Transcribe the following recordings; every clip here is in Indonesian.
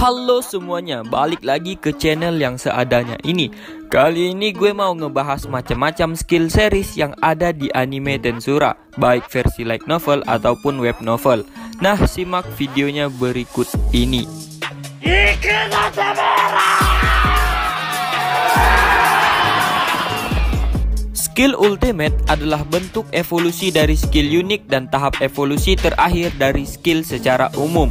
Halo semuanya, balik lagi ke channel yang seadanya ini. Kali ini gue mau ngebahas macam-macam skill series yang ada di anime Tensura, baik versi light novel ataupun web novel. Nah, simak videonya berikut ini. Skill ultimate adalah bentuk evolusi dari skill unik dan tahap evolusi terakhir dari skill secara umum.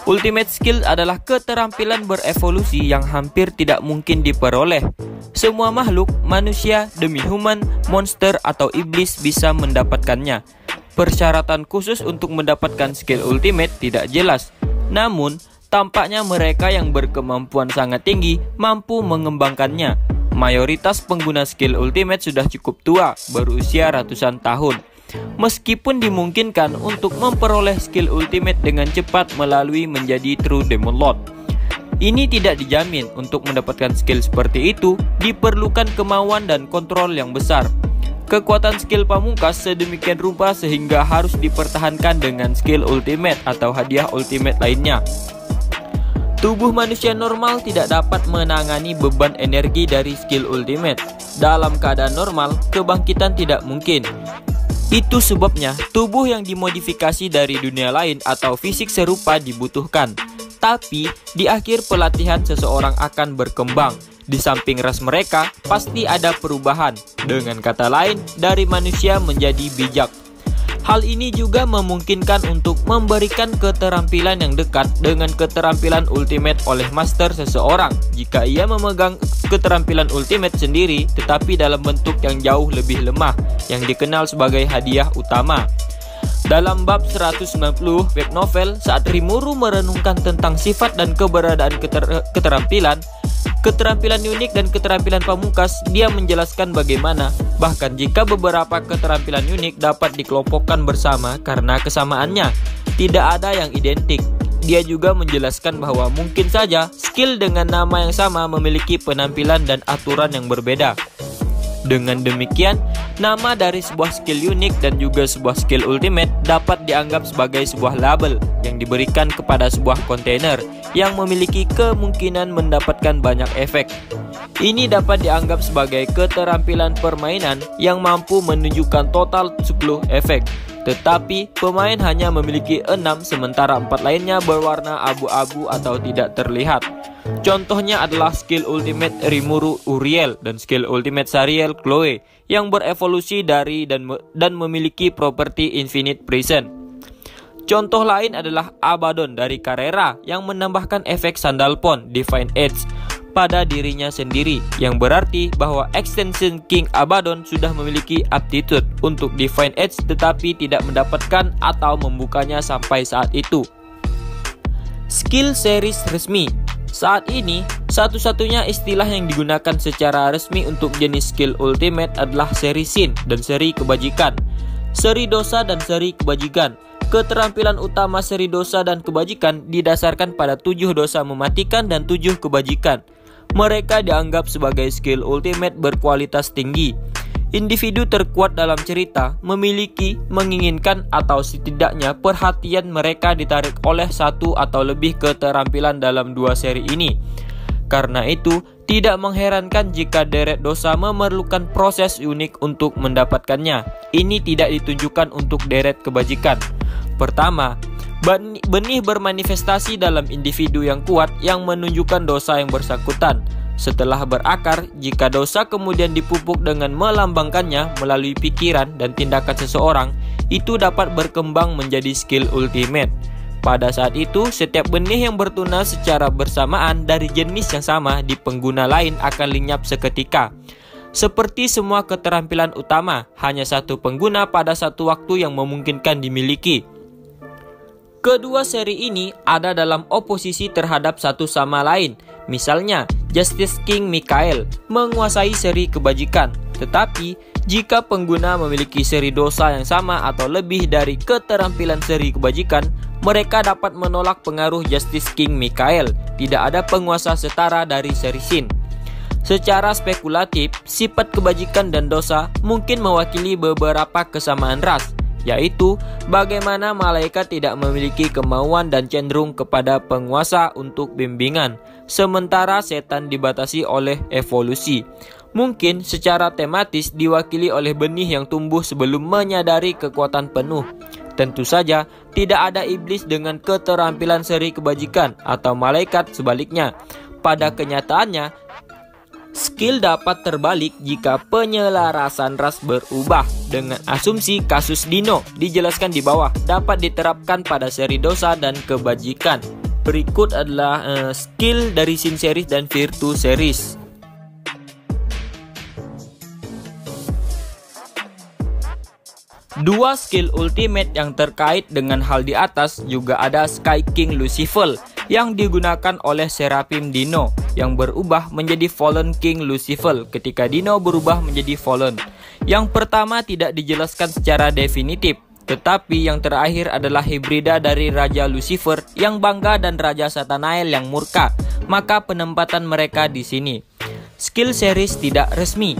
Ultimate skill adalah keterampilan berevolusi yang hampir tidak mungkin diperoleh. Semua makhluk, manusia, demi-human, monster, atau iblis bisa mendapatkannya. Persyaratan khusus untuk mendapatkan skill ultimate tidak jelas. Namun, tampaknya mereka yang berkemampuan sangat tinggi mampu mengembangkannya. Mayoritas pengguna skill ultimate sudah cukup tua, berusia ratusan tahun. Meskipun dimungkinkan untuk memperoleh skill ultimate dengan cepat melalui menjadi True Demon Lord, ini tidak dijamin. Untuk mendapatkan skill seperti itu diperlukan kemauan dan kontrol yang besar. Kekuatan skill pamungkas sedemikian rupa sehingga harus dipertahankan dengan skill ultimate atau hadiah ultimate lainnya. Tubuh manusia normal tidak dapat menangani beban energi dari skill ultimate. Dalam keadaan normal, kebangkitan tidak mungkin. Itu sebabnya tubuh yang dimodifikasi dari dunia lain atau fisik serupa dibutuhkan. Tapi di akhir pelatihan seseorang akan berkembang. Di samping ras mereka pasti ada perubahan. Dengan kata lain, dari manusia menjadi bijak. Hal ini juga memungkinkan untuk memberikan keterampilan yang dekat dengan keterampilan ultimate oleh master seseorang jika ia memegang keterampilan ultimate sendiri tetapi dalam bentuk yang jauh lebih lemah yang dikenal sebagai hadiah utama. Dalam bab 190 web novel, saat Rimuru merenungkan tentang sifat dan keberadaan keterampilan unik dan keterampilan pamungkas, dia menjelaskan bagaimana bahkan jika beberapa keterampilan unik dapat dikelompokkan bersama karena kesamaannya, tidak ada yang identik. Dia juga menjelaskan bahwa mungkin saja skill dengan nama yang sama memiliki penampilan dan aturan yang berbeda. Dengan demikian, nama dari sebuah skill unik dan juga sebuah skill ultimate dapat dianggap sebagai sebuah label yang diberikan kepada sebuah kontainer yang memiliki kemungkinan mendapatkan banyak efek. Ini dapat dianggap sebagai keterampilan permainan yang mampu menunjukkan total 10 efek. Tetapi pemain hanya memiliki 6 sementara 4 lainnya berwarna abu-abu atau tidak terlihat. Contohnya adalah skill ultimate Rimuru Uriel dan skill ultimate Sariel Chloe yang berevolusi dari dan memiliki properti Infinite Present. Contoh lain adalah Abaddon dari Carrera yang menambahkan efek Sandalphon Divine Edge pada dirinya sendiri, yang berarti bahwa Extension King Abaddon sudah memiliki aptitude untuk Divine Edge tetapi tidak mendapatkan atau membukanya sampai saat itu. Skill series resmi. Saat ini, satu-satunya istilah yang digunakan secara resmi untuk jenis skill ultimate adalah seri Sin dan seri kebajikan, seri dosa dan seri kebajikan. Keterampilan utama seri dosa dan kebajikan didasarkan pada 7 dosa mematikan dan 7 kebajikan. Mereka dianggap sebagai skill ultimate berkualitas tinggi. Individu terkuat dalam cerita memiliki, menginginkan, atau setidaknya perhatian mereka ditarik oleh satu atau lebih keterampilan dalam 2 seri ini. Karena itu, tidak mengherankan jika deret dosa memerlukan proses unik untuk mendapatkannya. Ini tidak ditunjukkan untuk deret kebajikan. Pertama, benih bermanifestasi dalam individu yang kuat yang menunjukkan dosa yang bersangkutan. Setelah berakar, jika dosa kemudian dipupuk dengan melambangkannya melalui pikiran dan tindakan seseorang, itu dapat berkembang menjadi skill ultimate. Pada saat itu, setiap benih yang bertunas secara bersamaan dari jenis yang sama di pengguna lain akan lenyap seketika. Seperti semua keterampilan utama, hanya satu pengguna pada satu waktu yang memungkinkan dimiliki. Kedua seri ini ada dalam oposisi terhadap satu sama lain. Misalnya, Justice King Michael menguasai seri kebajikan. Tetapi, jika pengguna memiliki seri dosa yang sama atau lebih dari keterampilan seri kebajikan, mereka dapat menolak pengaruh Justice King Michael. Tidak ada penguasa setara dari seri Sin. Secara spekulatif, sifat kebajikan dan dosa mungkin mewakili beberapa kesamaan ras. yaitu bagaimana malaikat tidak memiliki kemauan dan cenderung kepada penguasa untuk bimbingan, sementara setan dibatasi oleh evolusi. Mungkin secara tematis diwakili oleh benih yang tumbuh sebelum menyadari kekuatan penuh. Tentu saja tidak ada iblis dengan keterampilan seri kebajikan atau malaikat sebaliknya. Pada kenyataannya, skill dapat terbalik jika penyelarasan ras berubah. Dengan asumsi kasus Dino dijelaskan di bawah dapat diterapkan pada seri dosa dan kebajikan. Berikut adalah skill dari Sin series dan Virtus series. Dua skill ultimate yang terkait dengan hal di atas juga ada Sky King Lucifer yang digunakan oleh Seraphim Dino yang berubah menjadi Fallen King Lucifer ketika Dino berubah menjadi Fallen. Yang pertama tidak dijelaskan secara definitif, tetapi yang terakhir adalah hibrida dari Raja Lucifer yang bangga dan Raja Satanael yang murka, maka penempatan mereka di sini. Skill series tidak resmi.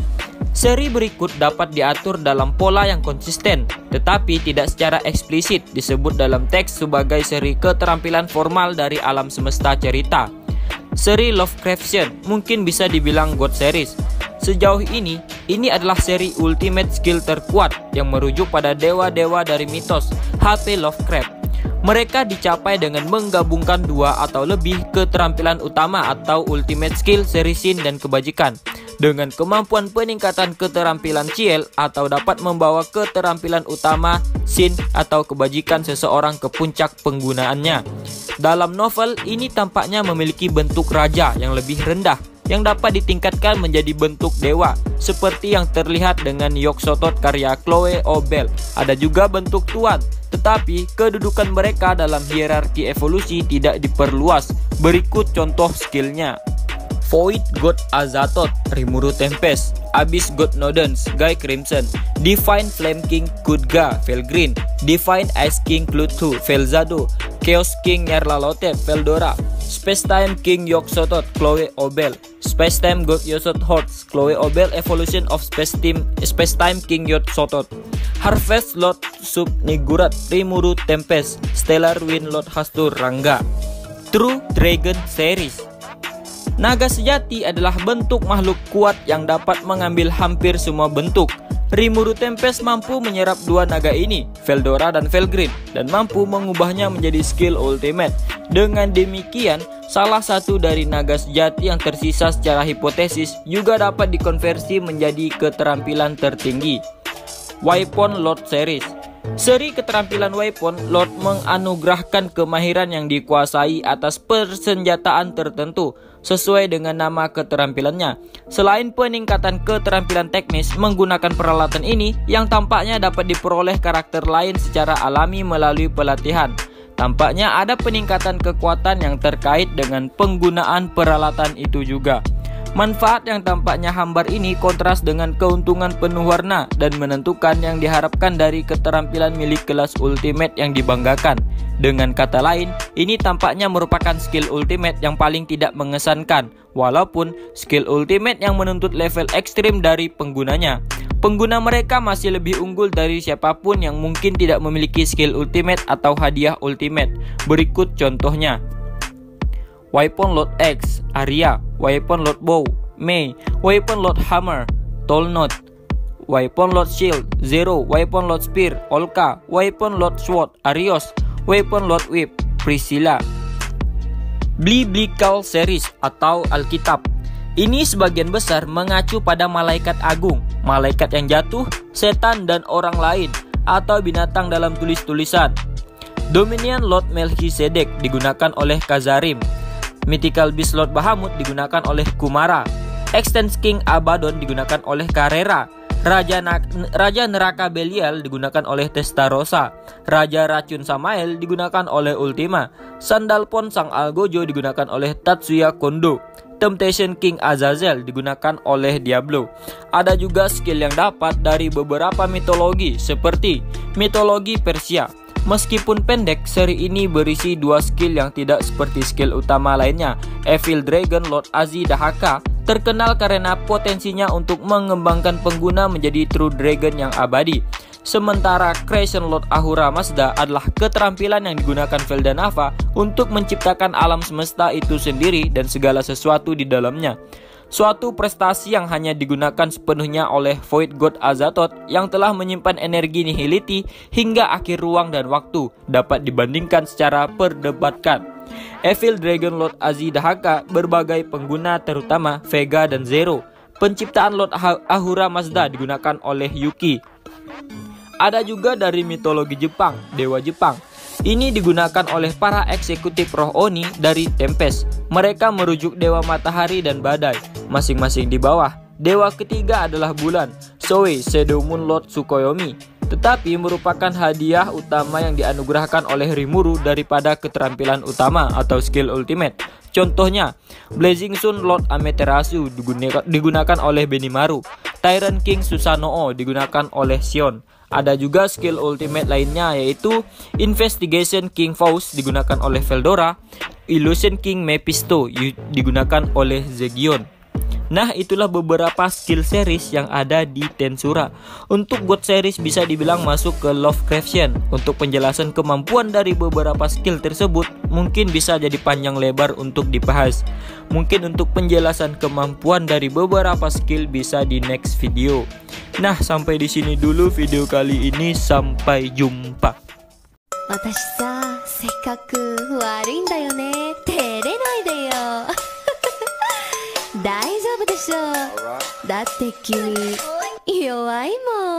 Seri berikut dapat diatur dalam pola yang konsisten, tetapi tidak secara eksplisit disebut dalam teks sebagai seri keterampilan formal dari alam semesta cerita. Seri Lovecraftian mungkin bisa dibilang God Series. Sejauh ini adalah seri ultimate skill terkuat yang merujuk pada dewa-dewa dari mitos H.P. Lovecraft. Mereka dicapai dengan menggabungkan dua atau lebih keterampilan utama atau ultimate skill seri Sin dan kebajikan, dengan kemampuan peningkatan keterampilan Ciel atau dapat membawa keterampilan utama Sin atau kebajikan seseorang ke puncak penggunaannya. Dalam novel ini tampaknya memiliki bentuk raja yang lebih rendah yang dapat ditingkatkan menjadi bentuk dewa seperti yang terlihat dengan Yog-Sothoth karya Chloe Obel. Ada juga bentuk tuan, tetapi kedudukan mereka dalam hierarki evolusi tidak diperluas. Berikut contoh skillnya. Void God Azathoth, Rimuru Tempest, Abyss God Nodens, Guy Crimson, Divine Flame King Khudga, Felgreen, Divine Ice King Cthulhu, Felzado, Chaos King Nyarlathotep, Feldora, Spacetime King Yog-Sothoth, Chloe Obel, Spacetime God Yog-Sothoth, Chloe Obel Evolution of Spacetime King Yog-Sothoth, Harvest Lord Sub Nigurat, Rimuru Tempest, Stellar Wind Lord Hastur Rangga. True Dragon Series. Naga sejati adalah bentuk makhluk kuat yang dapat mengambil hampir semua bentuk. Rimuru Tempest mampu menyerap dua naga ini, Feldora dan Felgreen, dan mampu mengubahnya menjadi skill ultimate. Dengan demikian, salah satu dari naga sejati yang tersisa secara hipotesis juga dapat dikonversi menjadi keterampilan tertinggi. Weapon Lord Series. Seri keterampilan Weapon Lord menganugerahkan kemahiran yang dikuasai atas persenjataan tertentu sesuai dengan nama keterampilannya. Selain peningkatan keterampilan teknis menggunakan peralatan ini yang tampaknya dapat diperoleh karakter lain secara alami melalui pelatihan, tampaknya ada peningkatan kekuatan yang terkait dengan penggunaan peralatan itu juga. Manfaat yang tampaknya hambar ini kontras dengan keuntungan penuh warna dan menentukan yang diharapkan dari keterampilan milik kelas ultimate yang dibanggakan. Dengan kata lain, ini tampaknya merupakan skill ultimate yang paling tidak mengesankan, walaupun skill ultimate yang menuntut level ekstrim dari penggunanya. Pengguna mereka masih lebih unggul dari siapapun yang mungkin tidak memiliki skill ultimate atau hadiah ultimate. Berikut contohnya. Weapon Lord X, Arya, Weapon Lord Bow, Mei, Weapon Lord Hammer, Tolnod, Weapon Lord Shield, Zero, Weapon Lord Spear, Olka, Weapon Lord Sword, Arios, Weapon Lord Whip, Priscilla. Biblical Series atau Alkitab. Ini sebagian besar mengacu pada malaikat agung, malaikat yang jatuh, setan dan orang lain, atau binatang dalam tulis-tulisan. Dominion Lord Melchizedek digunakan oleh Khazarim. Mythical Beast Lord Bahamut digunakan oleh Kumara. Extend King Abaddon digunakan oleh Karera. Raja Neraka Belial digunakan oleh Testarossa. Raja Racun Samael digunakan oleh Ultima. Sandalphon Sang Algojo digunakan oleh Tatsuya Kondo. Temptation King Azazel digunakan oleh Diablo. Ada juga skill yang dapat dari beberapa mitologi seperti mitologi Persia. Meskipun pendek, seri ini berisi dua skill yang tidak seperti skill utama lainnya. Evil Dragon Lord Azi Dahaka terkenal karena potensinya untuk mengembangkan pengguna menjadi True Dragon yang abadi. Sementara Creation Lord Ahura Mazda adalah keterampilan yang digunakan Veldanava untuk menciptakan alam semesta itu sendiri dan segala sesuatu di dalamnya. Suatu prestasi yang hanya digunakan sepenuhnya oleh Void God Azathoth yang telah menyimpan energi nihility hingga akhir ruang dan waktu, dapat dibandingkan secara perdebatkan. Evil Dragon Lord Azidahaka berbagai pengguna terutama Vega dan Zero. Penciptaan Lord Ahura Mazda digunakan oleh Yuki. Ada juga dari mitologi Jepang, dewa Jepang. Ini digunakan oleh para eksekutif roh Oni dari Tempest. Mereka merujuk dewa matahari dan badai, masing-masing di bawah. Dewa ketiga adalah bulan, Soe Shadow Moon Lord Tsukuyomi, tetapi merupakan hadiah utama yang dianugerahkan oleh Rimuru daripada keterampilan utama atau skill ultimate. Contohnya, Blazing Sun Lord Amaterasu digunakan oleh Benimaru, Tyrant King Susanoo digunakan oleh Sion. Ada juga skill ultimate lainnya yaitu Investigation King Faust digunakan oleh Veldora, Illusion King Mephisto digunakan oleh Zegion. Nah, itulah beberapa skill series yang ada di Tensura. Untuk God series bisa dibilang masuk ke Lovecraftian. Untuk penjelasan kemampuan dari beberapa skill tersebut mungkin bisa jadi panjang lebar untuk dibahas. Mungkin untuk penjelasan kemampuan dari beberapa skill bisa di next video. Nah, sampai di sini dulu video kali ini. Sampai jumpa. 私さ、せっかく悪いんだよね。照れないでよ。大丈夫でしょ。だって君弱いもん。